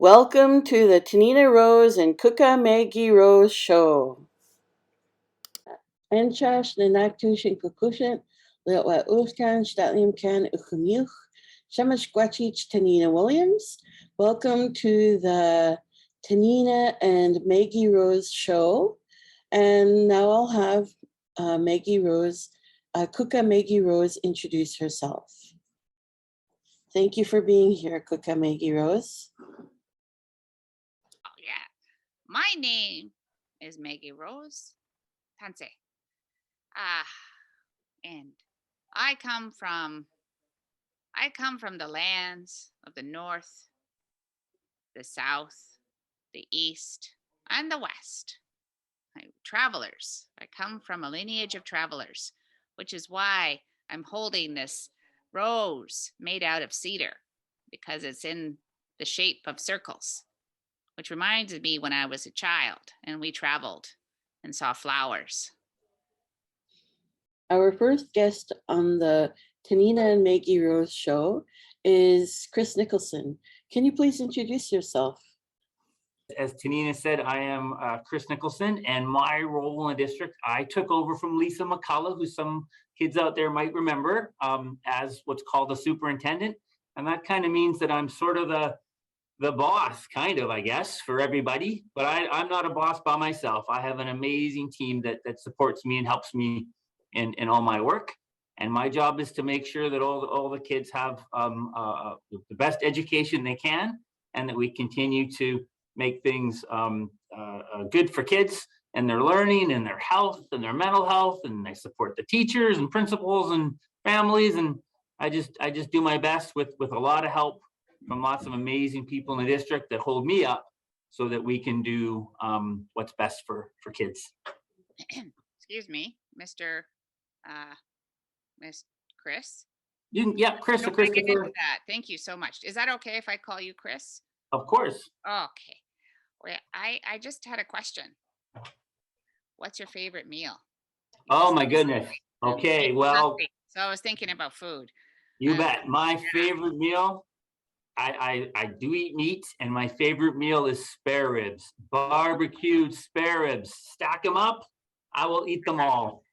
Welcome to the Tanina Rose and Maggie Rose show. Enchash Nanaktush Kukushin, Litwa Uskan, Statlium Kan Ukumuch, Shamash Gwachich Tanina Williams. Welcome to the Tanina and Maggie Rose show. And now I'll have Maggie Rose, Maggie Rose, introduce herself. Thank you for being here, Maggie Rose. Oh, yeah. My name is Maggie Rose. Tanse. And I come from the lands of the north, the south, the east, and the west. Travelers. I come from a lineage of travelers, which is why I'm holding this rose made out of cedar, because it's in the shape of circles, which reminds me when I was a child and we traveled and saw flowers. Our first guest on the Tanina and Maggie Rose show is Chris Nicholson. Can you please introduce yourself? As Tanina said, I am Chris Nicholson, and my role in the district, I took over from Lisa McCullough, who some kids out there might remember, as what's called a superintendent. And that kind of means that I'm sort of the boss, kind of, I guess, for everybody. But I'm not a boss by myself. I have an amazing team that supports me and helps me in all my work. And my job is to make sure that all the kids have the best education they can, and that we continue to make things good for kids and their learning and their health and their mental health, and they support the teachers and principals and families. And I just do my best with a lot of help from lots of amazing people in the district that hold me up so that we can do what's best for kids. Excuse me, Mr. Miss Chris. Yeah, Chris or Christopher. Thank you so much. Is that okay if I call you Chris? Of course. Okay. Well, I just had a question. What's your favorite meal? Oh my goodness. Okay, well. So I was thinking about food. You bet. My favorite meal, I do eat meat, and my favorite meal is spare ribs. Barbecued spare ribs. Stack them up. I will eat them all.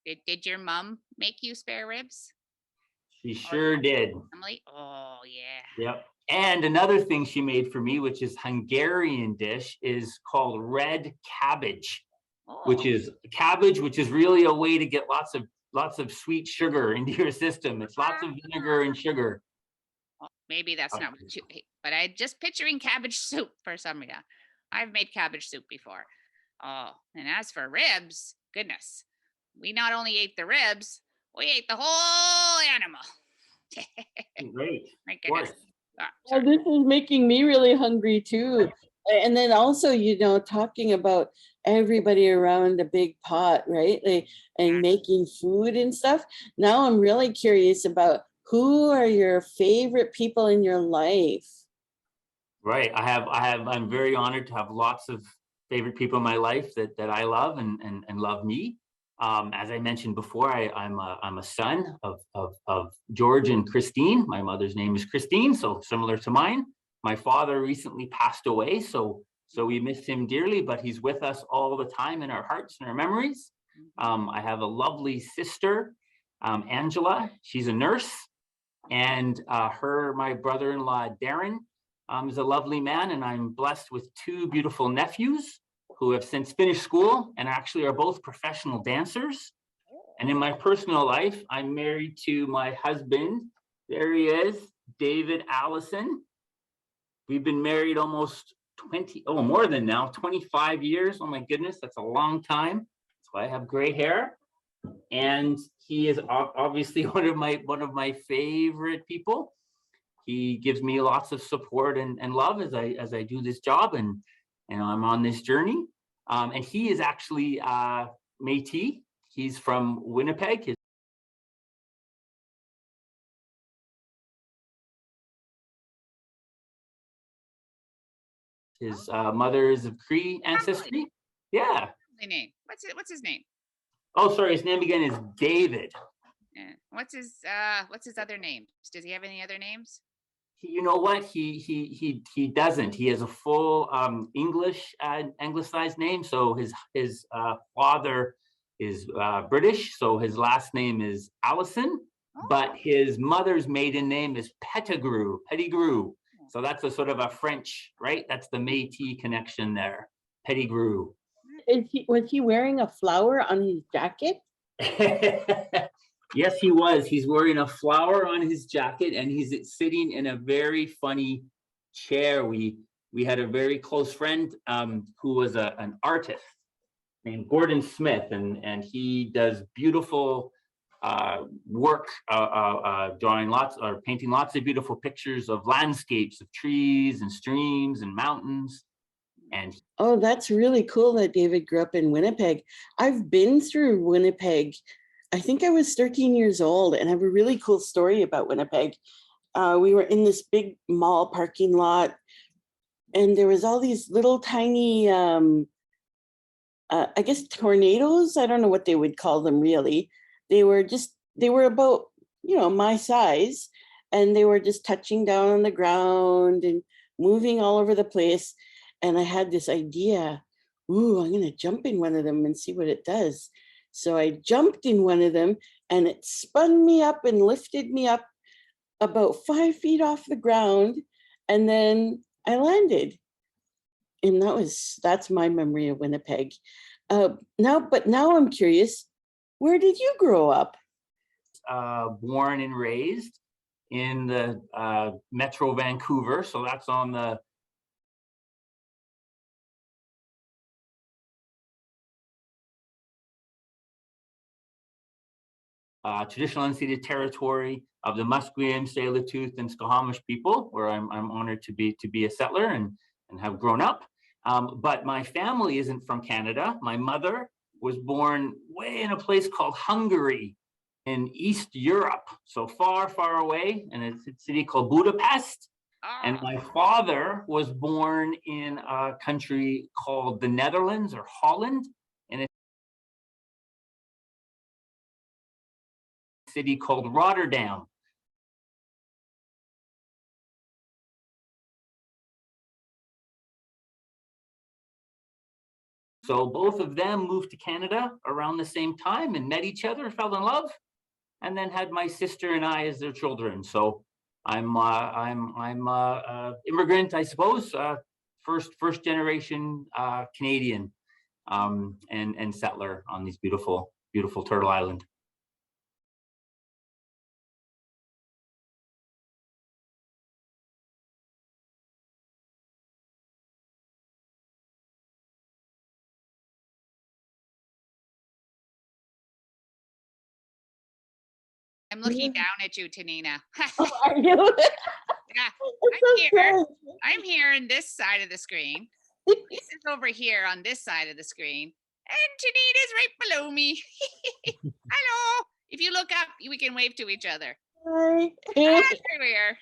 Did your mom make you spare ribs? She sure did. Family? Oh, yeah. Yep. And another thing she made for me, which is Hungarian dish, is called red cabbage, which is cabbage, which is really a way to get lots of sweet sugar into your system. It's lots of vinegar and sugar. Well, maybe that's not what you ate, but I just picturing cabbage soup for some reason. I've made cabbage soup before. Oh, and as for ribs, goodness, we not only ate the ribs, we ate the whole animal. Great. My goodness. Well, this is making me really hungry too. And then also, talking about everybody around a big pot, right? And making food and stuff. Now I'm really curious about who are your favorite people in your life? Right. I'm very honored to have lots of favorite people in my life that I love and love me. As I mentioned before, I'm a son of George and Christine. My mother's name is Christine, so similar to mine. My father recently passed away, so we miss him dearly, but he's with us all the time in our hearts and our memories. I have a lovely sister, Angela. She's a nurse, and my brother-in-law, Darren, is a lovely man, and I'm blessed with two beautiful nephews who have since finished school and actually are both professional dancers. And in my personal life, I'm married to my husband. There he is, David Allison. We've been married almost 25 years. Oh my goodness, that's a long time. So I have gray hair. And he is obviously one of my favorite people. He gives me lots of support and love as I do this job, and I'm on this journey. And he is actually Métis. He's from Winnipeg. His mother is of Cree ancestry. Yeah. Name. What's his name? Oh, sorry. His name again is David. Yeah. What's his other name? Does he have any other names? You know what? He doesn't. He has a full English anglicized name. So his father is British, so his last name is Allison, but his mother's maiden name is Pettigrew. So that's a sort of a French, right? That's the Métis connection there. Pettigrew. Was he wearing a flower on his jacket? Yes, he was. He's wearing a flower on his jacket, and he's sitting in a very funny chair. We had a very close friend who was an artist named Gordon Smith, and he does beautiful work, drawing lots or painting lots of beautiful pictures of landscapes, of trees and streams and mountains. And oh, that's really cool that David grew up in Winnipeg. I've been through Winnipeg. I think I was 13 years old, and I have a really cool story about Winnipeg. We were in this big mall parking lot, and there was all these little tiny, I guess tornadoes. I don't know what they would call them really. They were about, my size, and they were just touching down on the ground and moving all over the place. And I had this idea, ooh, I'm gonna jump in one of them and see what it does. So I jumped in one of them, and it spun me up and lifted me up about 5 feet off the ground, and then I landed. And that's my memory of Winnipeg. Now I'm curious, where did you grow up? Born and raised in the Metro Vancouver, so that's on the traditional unceded territory of the Musqueam, Tsleil-Waututh, and Squamish people, where I'm honored to be a settler and have grown up. But my family isn't from Canada. My mother was born way in a place called Hungary in East Europe, so far, far away, in a city called Budapest. And my father was born in a country called the Netherlands or Holland, in a city called Rotterdam. So both of them moved to Canada around the same time and met each other, fell in love, and then had my sister and I as their children. So I'm immigrant, I suppose, first generation Canadian and settler on these beautiful Turtle Island. I'm looking down at you, Tanina. Oh, are you? Yeah, I'm here. I'm here on this side of the screen. Lisa's over here on this side of the screen. And Tanina's right below me. Hello. If you look up, we can wave to each other. Hi. There we are.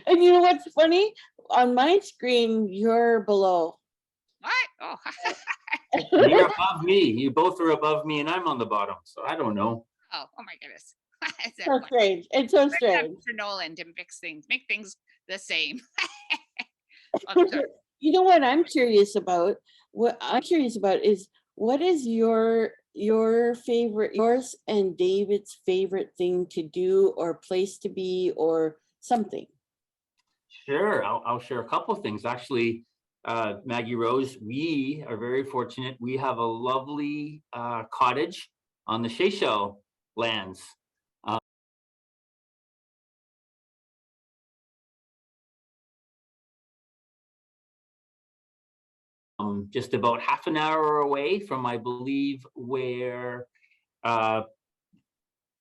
And you know what's funny? On my screen, you're below. What? Oh. You're above me. You both are above me, and I'm on the bottom. So I don't know. Oh my goodness. So strange. It's so strange. For Nolan to fix things, make things the same. You know what I'm curious about? What I'm curious about is, what is your favorite, yours and David's favorite thing to do or place to be or something? Sure, I'll share a couple of things. Actually, Maggie Rose, we are very fortunate. We have a lovely cottage on the Seychelles lands. Just about half an hour away from, I believe, where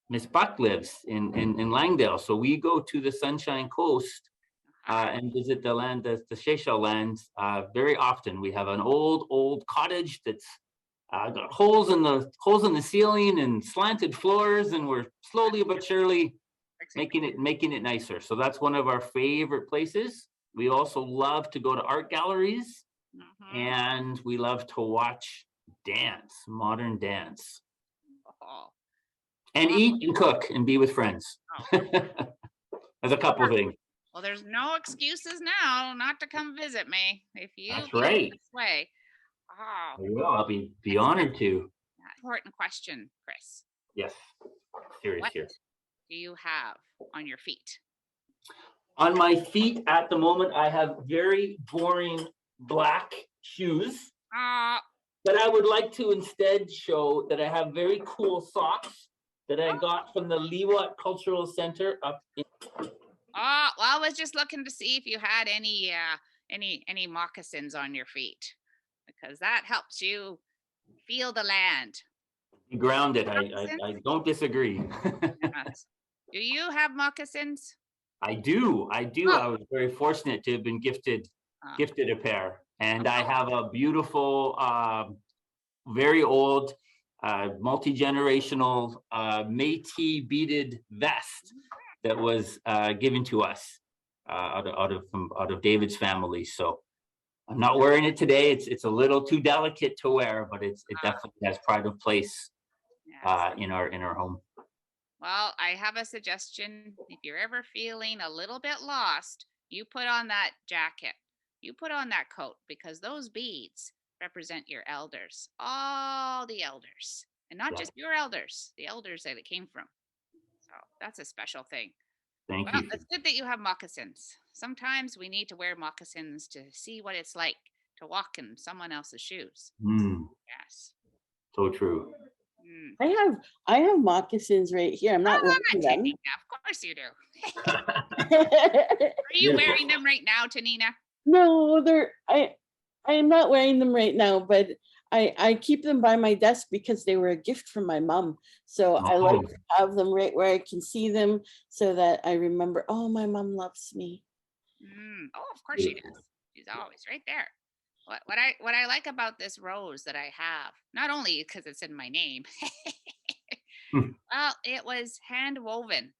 Miss Buck lives in Langdale. So we go to the Sunshine Coast and visit the land, the Seychelles lands, very often. We have an old cottage that's got holes in the ceiling and slanted floors, and we're slowly but surely making it nicer. So that's one of our favorite places. We also love to go to art galleries. And we love to watch modern dance, and eat and cook and be with friends. There's a couple things. Well, there's no excuses now not to come visit me if you That's feel right. this way. Oh, Well, I'll be honored to. important question, Chris. Yes, serious What here. do you have on your feet? On my feet at the moment, I have very boring black shoes, but I would like to instead show that I have very cool socks that I got from the E1 Cultural Center up in. Oh, well, I was just looking to see if you had any moccasins on your feet, because that helps you feel the land. Grounded. I don't disagree. Yes. Do you have moccasins? I do. Oh. I was very fortunate to have been gifted a pair, and I have a beautiful, very old, multi-generational Métis beaded vest that was given to us out of David's family. So I'm not wearing it today. It's a little too delicate to wear, but it definitely has pride of place in our home. Well, I have a suggestion. If you're ever feeling a little bit lost, you put on that jacket. You put on that coat, because those beads represent your elders, all the elders, and not just your elders, the elders that it came from. So that's a special thing. Thank Well, you. it's good that you have moccasins. Sometimes we need to wear moccasins to see what it's like to walk in someone else's shoes. Yes. So true. I have moccasins right here. I'm not wearing them. Of course you do. Are you wearing them right now, Tanina? No, I am not wearing them right now, but I keep them by my desk because they were a gift from my mom. So I like to have them right where I can see them, so that I remember, oh, my mom loves me. Oh, of course she does. She's always right there. What I like about this rose that I have, not only because it's in my name, well, it was hand woven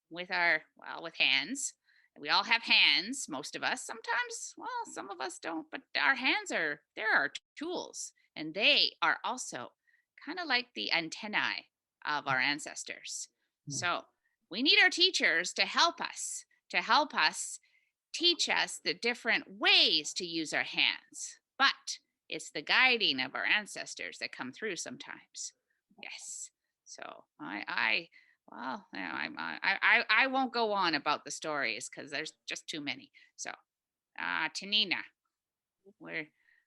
with hands. We all have hands, most of us. Sometimes, well, some of us don't, but our hands they're our tools, and they are also kind of like the antennae of our ancestors. So we need our teachers to help us teach us the different ways to use our hands, but it's the guiding of our ancestors that come through sometimes. Yes. So I won't go on about the stories because there's just too many. So, Tanina,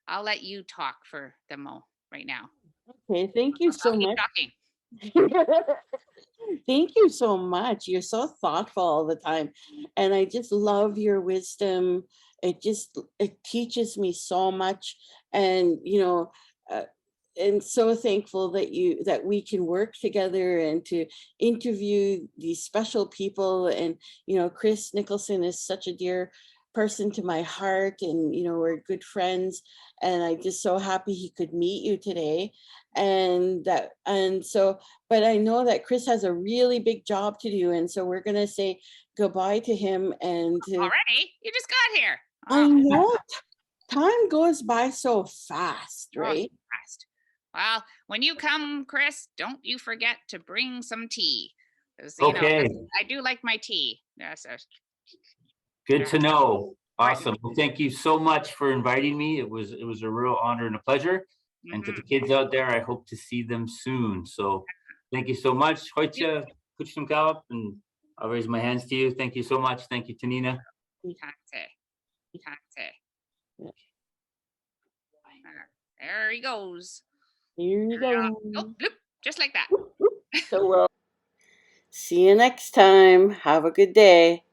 I'll let you talk for the right now. Okay, thank you so much. Talking. Thank you so much. You're so thoughtful all the time, and I just love your wisdom. It teaches me so much, and and so thankful that we can work together and to interview these special people. And Chris Nicholson is such a dear person to my heart, and we're good friends, and I'm just so happy he could meet you today. But I know that Chris has a really big job to do, and so we're gonna say goodbye to him. And already, you just got here. I know time goes by so fast, right? Fast. Well, when you come, Chris, don't you forget to bring some tea. Okay. I do like my tea. Yes. Good to know. Awesome. Well, thank you so much for inviting me. It was a real honor and a pleasure. And to the kids out there, I hope to see them soon. So thank you so much. Hoitja, kuchtum galop, and I'll raise my hands to you. Thank you so much. Thank you, Tanina. There he goes. Here you go. Oh, just like that. So see you next time. Have a good day.